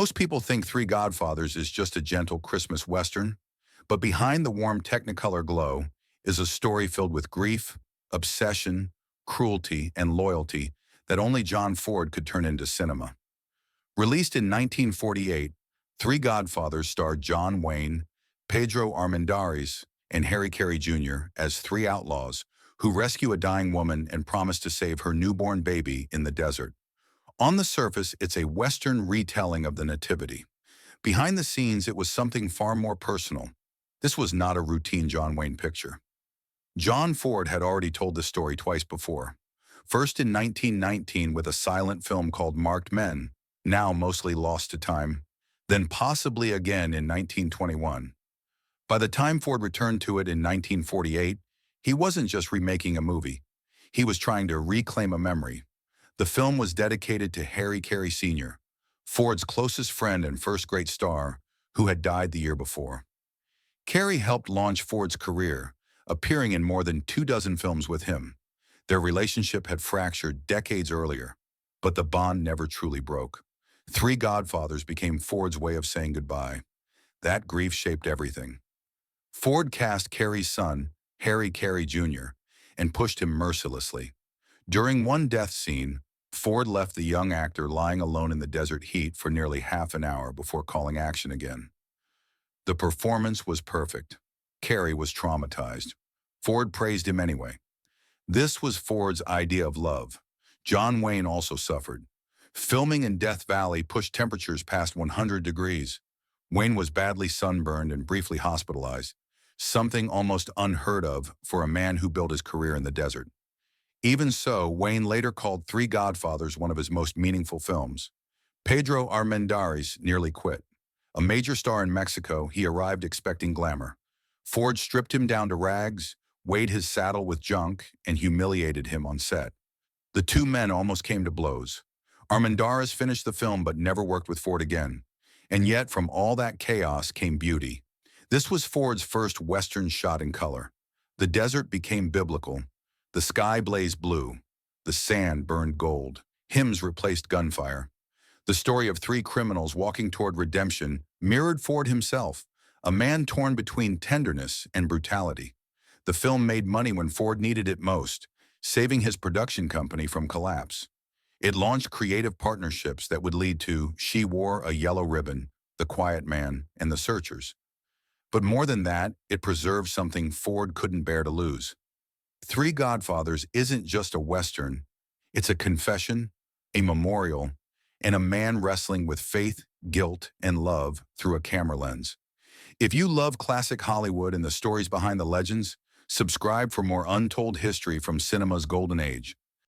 Most people think Three Godfathers is just a gentle Christmas Western, but behind the warm Technicolor glow is a story filled with grief, obsession, cruelty, and loyalty that only John Ford could turn into cinema. Released in 1948, Three Godfathers starred John Wayne, Pedro Armendáriz, and Harry Carey Jr. as three outlaws who rescue a dying woman and promise to save her newborn baby in the desert. On the surface, it's a Western retelling of the Nativity. Behind the scenes, it was something far more personal. This was not a routine John Wayne picture. John Ford had already told this story twice before. First in 1919 with a silent film called Marked Men, now mostly lost to time, then possibly again in 1921. By the time Ford returned to it in 1948, he wasn't just remaking a movie. He was trying to reclaim a memory. The film was dedicated to Harry Carey Sr., Ford's closest friend and first great star, who had died the year before. Carey helped launch Ford's career, appearing in more than 24 films with him. Their relationship had fractured decades earlier, but the bond never truly broke. Three Godfathers became Ford's way of saying goodbye. That grief shaped everything. Ford cast Carey's son, Harry Carey Jr., and pushed him mercilessly. During one death scene, Ford left the young actor lying alone in the desert heat for nearly half an hour before calling action again. The performance was perfect. Carey was traumatized. Ford praised him anyway. This was Ford's idea of love. John Wayne also suffered. Filming in Death Valley pushed temperatures past 100 degrees. Wayne was badly sunburned and briefly hospitalized, something almost unheard of for a man who built his career in the desert. Even so, Wayne later called Three Godfathers one of his most meaningful films. Pedro Armendáriz nearly quit. A major star in Mexico, he arrived expecting glamour. Ford stripped him down to rags, weighed his saddle with junk, and humiliated him on set. The two men almost came to blows. Armendáriz finished the film but never worked with Ford again. And yet, from all that chaos came beauty. This was Ford's first Western shot in color. The desert became biblical. The sky blazed blue. The sand burned gold. Hymns replaced gunfire. The story of three criminals walking toward redemption mirrored Ford himself, a man torn between tenderness and brutality. The film made money when Ford needed it most, saving his production company from collapse. It launched creative partnerships that would lead to She Wore a Yellow Ribbon, The Quiet Man, and The Searchers. But more than that, it preserved something Ford couldn't bear to lose. Three Godfathers isn't just a Western. It's a confession, a memorial, and a man wrestling with faith, guilt, and love through a camera lens. If you love classic Hollywood and the stories behind the legends, subscribe for more untold history from cinema's golden age.